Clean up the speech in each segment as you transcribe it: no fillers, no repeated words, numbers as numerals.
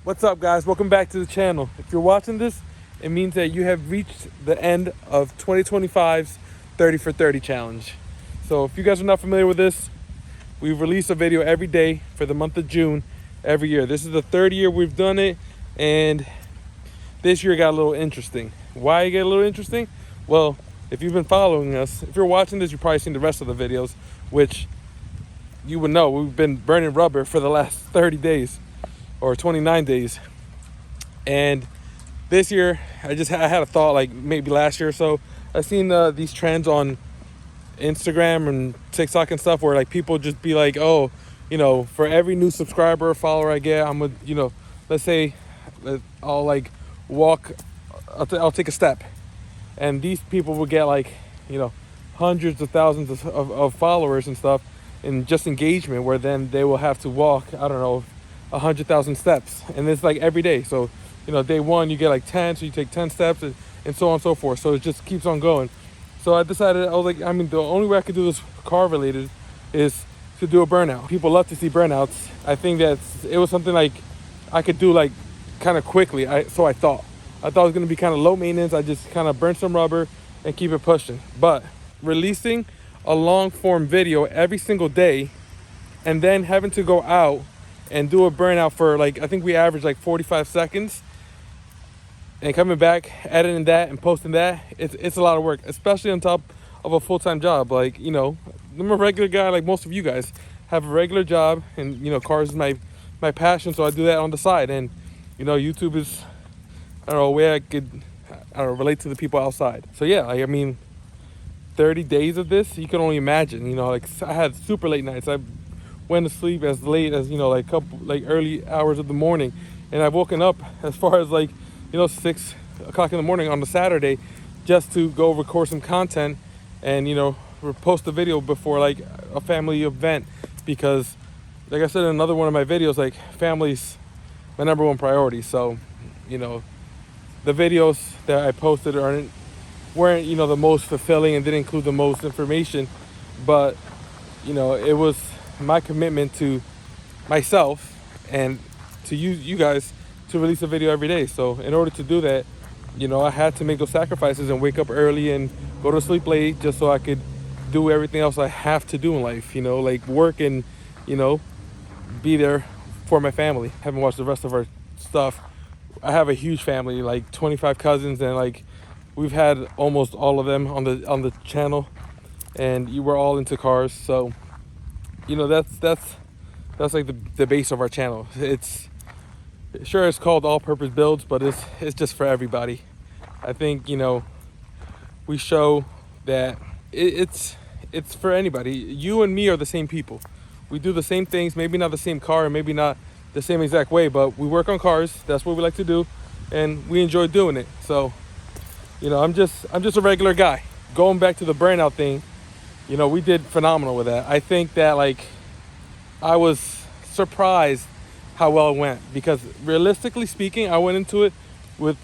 What's up, guys? Welcome back to the channel. If you're watching this, it means that you have reached the end of 2025's 30 for 30 challenge. So if you guys are not familiar with this, we release a video every day for the month of June every year. This is the third year we've done it, and this year got a little interesting. Why it get a little interesting? Well, if you've been following us, if you're watching this, you've probably seen the rest of the videos, which you would know we've been burning rubber for the last 30 days or 29 days. And this year I had a thought, like maybe last year or so. I've seen these trends on Instagram and TikTok and stuff where like people just be like, oh, you know, for every new subscriber or follower I get, I'm gonna, you know, let's say I'll like walk, I'll take a step, and these people will get like, you know, hundreds of thousands of followers and stuff, and just engagement, where then they will have to walk, I don't know, 100,000 steps, and it's like every day. So, you know, day one you get like 10, so you take 10 steps, and so on and so forth. So it just keeps on going. So I decided, I was like, I mean, the only way I could do this car related is to do a burnout. People love to see burnouts. I think that it was something like I could do like kind of quickly. So I thought it was going to be kind of low maintenance. I just kind of burn some rubber and keep it pushing. But releasing a long form video every single day and then having to go out and do a burnout for like, I think we averaged like 45 seconds, and coming back, editing that and posting that, it's a lot of work, especially on top of a full-time job. Like, you know, I'm a regular guy, like most of you guys have a regular job, and you know, cars is my passion, so I do that on the side. And you know, YouTube is, I don't know, a way I could, I don't know, relate to the people outside. So yeah, like, I mean, 30 days of this, you can only imagine. You know, like I had super late nights. I went to sleep as late as, you know, like early hours of the morning, and I've woken up as far as like, you know, 6 o'clock in the morning on the Saturday just to go record some content and, you know, post a video before like a family event, because like I said in another one of my videos, like family's my number one priority. So, you know, the videos that I posted weren't, you know, the most fulfilling and didn't include the most information, but you know, it was my commitment to myself and to you guys to release a video every day. So in order to do that, you know, I had to make those sacrifices and wake up early and go to sleep late just so I could do everything else I have to do in life, you know, like work and, you know, be there for my family. Haven't watched the rest of our stuff. I have a huge family, like 25 cousins, and like we've had almost all of them on the channel, and you were all into cars. So, you know, that's like the base of our channel. It's called all-purpose builds, but it's just for everybody. I think, you know, we show that it's for anybody. You and me are the same people. We do the same things, maybe not the same car and maybe not the same exact way, but we work on cars. That's what we like to do, and we enjoy doing it. So, you know, I'm just a regular guy. Going back to the burnout thing, you know, we did phenomenal with that. I think that like I was surprised how well it went, because realistically speaking, I went into it with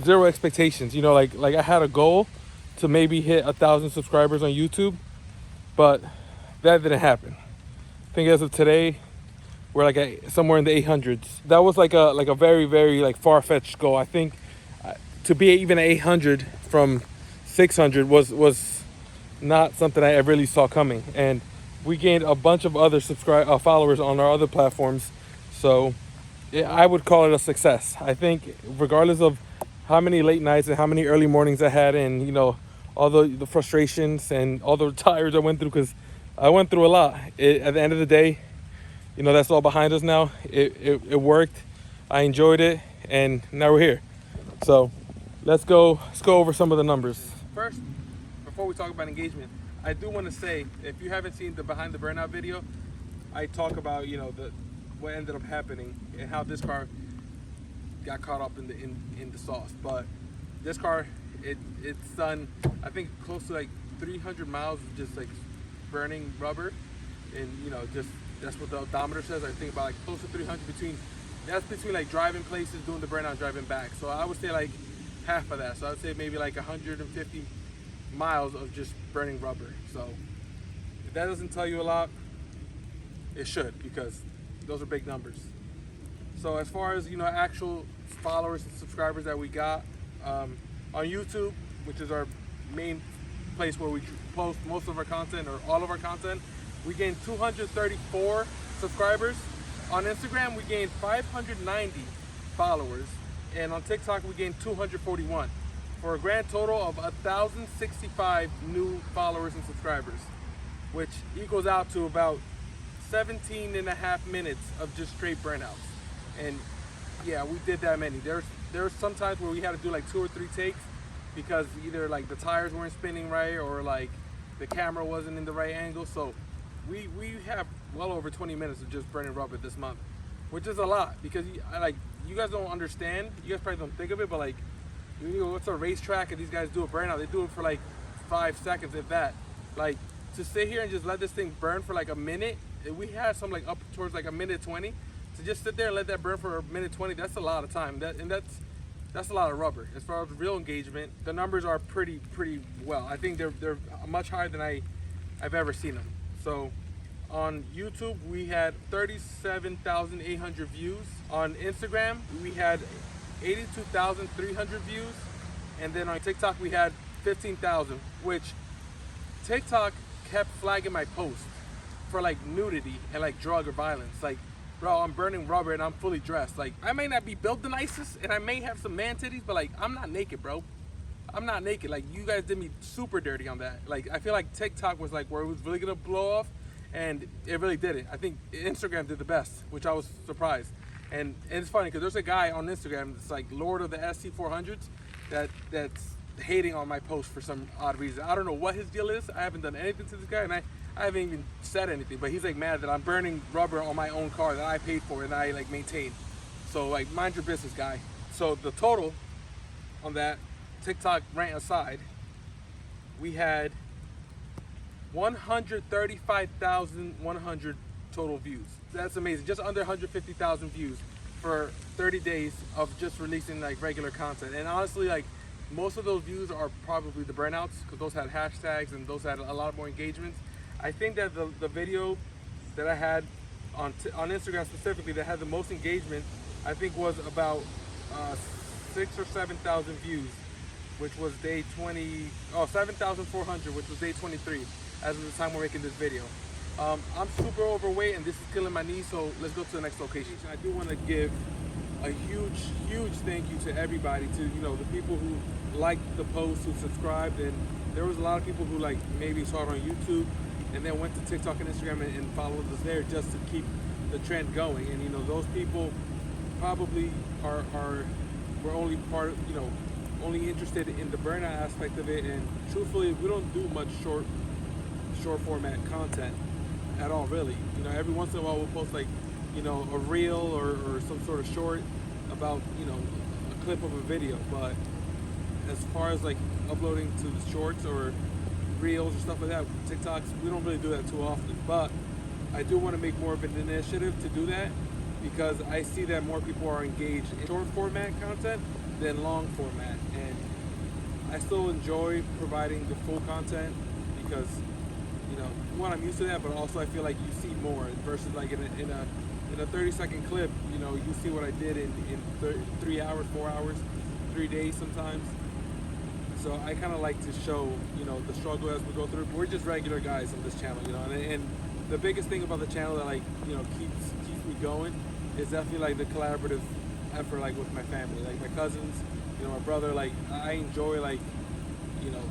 zero expectations. You know, like I had a goal to maybe hit 1,000 subscribers on YouTube, but that didn't happen. I think as of today, we're like somewhere in the 800s. That was like a very, very like far-fetched goal. I think to be even 800 from 600 was not something I really saw coming, and we gained a bunch of other followers on our other platforms. So I would call it a success. I think regardless of how many late nights and how many early mornings I had, and you know, all the frustrations and all the tires I went through, because I went through a lot, at the end of the day, you know, that's all behind us now. It worked. I enjoyed it, and now we're here. So let's go over some of the numbers. First, before we talk about engagement, I do want to say, if you haven't seen the behind the burnout video, I talk about, you know, what ended up happening and how this car got caught up in the sauce. But this car, it's done, I think, close to like 300 miles of just like burning rubber, and you know, just that's what the odometer says. I think about like close to 300 between like driving places, doing the burnout, driving back. So I would say like half of that. So I would say maybe like 150 miles of just burning rubber. So if that doesn't tell you a lot, it should, because those are big numbers. So as far as, you know, actual followers and subscribers that we got on YouTube, which is our main place where we post most of our content or all of our content, we gained 234 subscribers. On Instagram, we gained 590 followers, and on TikTok, we gained 241, for a grand total of 1,065 new followers and subscribers, which equals out to about 17 and a half minutes of just straight burnouts. And yeah, we did that many. There's some times where we had to do like 2 or 3 takes because either like the tires weren't spinning right or like the camera wasn't in the right angle. So we have well over 20 minutes of just burning rubber this month, which is a lot because you guys don't understand. You guys probably don't think of it, but like, you go, what's a racetrack and these guys do a burnout? They do it for like 5 seconds, if that. Like, to sit here and just let this thing burn for like a minute, we had some like up towards like a minute 20. To just sit there and let that burn for a minute 20, that's a lot of time. That's a lot of rubber. As far as real engagement, the numbers are pretty well. I think they're much higher than I've ever seen them. So on YouTube, we had 37,800 views. On Instagram, we had 82,300 views. And then on TikTok, we had 15,000, which TikTok kept flagging my post for like nudity and like drug or violence. Like, bro, I'm burning rubber and I'm fully dressed. Like, I may not be built the nicest and I may have some man titties, but like, I'm not naked, bro. I'm not naked. Like, you guys did me super dirty on that. Like, I feel like TikTok was like where it was really gonna blow off, and it really didn't. I think Instagram did the best, which I was surprised. And it's funny because there's a guy on Instagram that's like Lord of the SC400s that's hating on my post for some odd reason. I don't know what his deal is. I haven't done anything to this guy, and I haven't even said anything, but he's like mad that I'm burning rubber on my own car that I paid for and I like maintain. So like, mind your business, guy. So the total on that, TikTok rant aside, we had 135,100 total views. That's amazing. Just under 150,000 views for 30 days of just releasing like regular content. And honestly, like, most of those views are probably the burnouts because those had hashtags and those had a lot more engagements. I think that the video that I had on Instagram specifically that had the most engagement, I think was about 6,000 or 7,000 views, which was day 20. Oh, 7,400, which was day 23, as of the time we're making this video. I'm super overweight and this is killing my knees, so let's go to the next location. I do want to give a huge thank you to everybody, to, you know, the people who liked the post, who subscribed, and there was a lot of people who like maybe saw it on YouTube and then went to TikTok and Instagram and followed us there just to keep the trend going. And you know, those people probably were only part of, you know, only interested in the burnout aspect of it. And truthfully, we don't do much short format content at all, really. You know, every once in a while we'll post like, you know, a reel or some sort of short about, you know, a clip of a video. But as far as like uploading to the shorts or reels or stuff like that, TikToks, we don't really do that too often. But I do want to make more of an initiative to do that because I see that more people are engaged in short format content than long format. And I still enjoy providing the full content because, you know, one, I'm used to that, but also I feel like you see more versus like in a 30-second clip, you know, you see what I did in 3 hours, 4 hours, 3 days sometimes. So I kind of like to show, you know, the struggle as we go through. We're just regular guys on this channel, you know, and the biggest thing about the channel that like, you know, keeps me going is definitely like the collaborative effort, like with my family, like my cousins, you know, my brother. Like, I enjoy like, you know,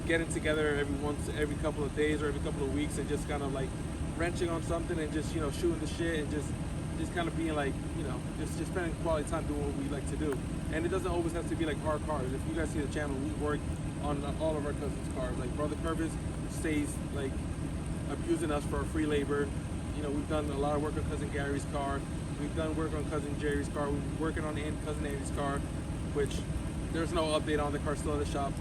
getting together every couple of days or every couple of weeks and just kind of like wrenching on something and just, you know, shooting the shit and just kind of being like, you know, just spending quality time doing what we like to do. And it doesn't always have to be like our cars. If you guys see the channel, we work on all of our cousins' cars. Like Brother Purvis stays like abusing us for our free labor. You know, we've done a lot of work on Cousin Gary's car. We've done work on Cousin Jerry's car. We've been working on Cousin Andy's car, which there's no update on. The car's still at the shop.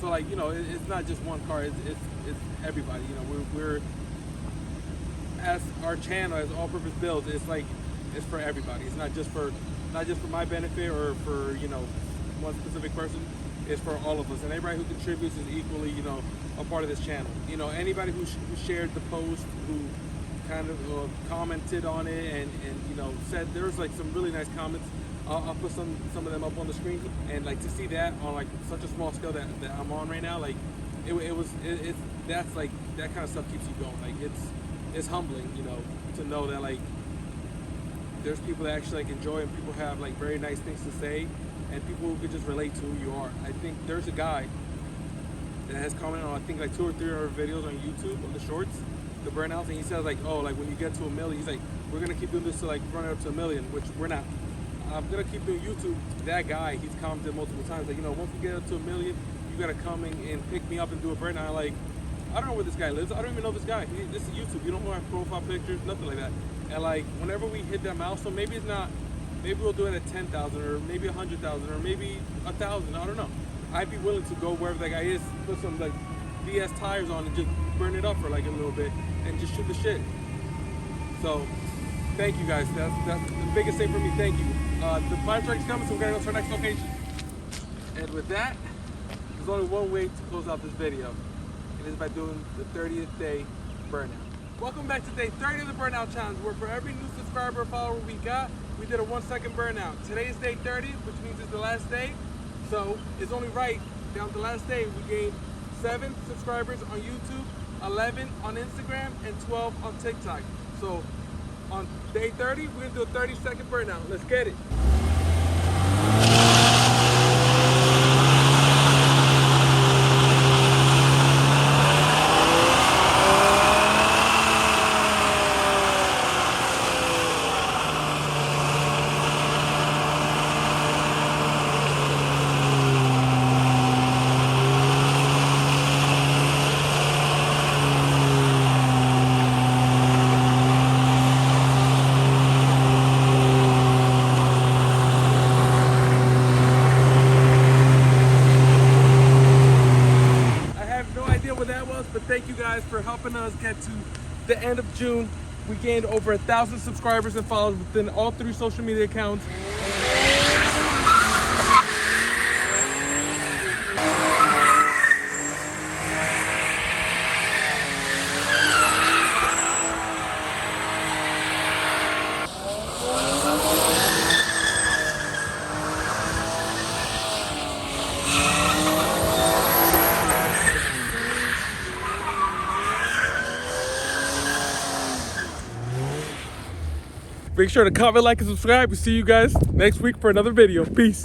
So like, you know, it's not just one car. It's everybody. You know, we're as our channel, as All Purpose Builds, it's like, it's for everybody. It's not just for my benefit or for, you know, one specific person. It's for all of us, and everybody who contributes is equally, you know, a part of this channel. You know, anybody who shared the post, who kind of commented on it and you know said there was like some really nice comments. I'll put some of them up on the screen, and like to see that on like such a small scale that I'm on right now, like it's that's like that kind of stuff keeps you going. Like it's humbling, you know, to know that like there's people that actually like enjoy, and people have like very nice things to say, and people who could just relate to who you are. I think there's a guy that has commented on I think like 2 or 3 of our videos on YouTube on the shorts, the burnouts, and he says like, oh, like when you get to 1 million, he's like, we're gonna keep doing this to like run it up to 1 million, which we're not. I'm gonna keep doing YouTube. That guy, he's commented multiple times like, you know, once we get up to 1 million, you gotta come and pick me up and do a burnout. Like, I don't know where this guy lives. I don't even know this guy. This is YouTube. You don't know our profile pictures, nothing like that. And like, whenever we hit that milestone, maybe it's not. Maybe we'll do it at 10,000 or maybe 100,000 or maybe 1,000. I don't know. I'd be willing to go wherever that guy is, put some like BS tires on and just burn it up for like a little bit and just shoot the shit. So, thank you guys. That's the biggest thing for me. Thank you. The fire truck's coming, so we're gonna go to our next location. And with that, there's only one way to close out this video. It is by doing the 30th day burnout. Welcome back to day 30 of the burnout challenge, where for every new subscriber or follower we got, we did a 1-second burnout. Today is day 30, which means it's the last day. So it's only right, down to the last day, we gained 7 subscribers on YouTube, 11 on Instagram, and 12 on TikTok. So on day 30, we're gonna do a 30-second burnout. Let's get it. What that was, but thank you guys for helping us get to the end of June. We gained over 1,000 subscribers and followers within all 3 social media accounts. Make sure to comment, like, and subscribe. We'll see you guys next week for another video. Peace.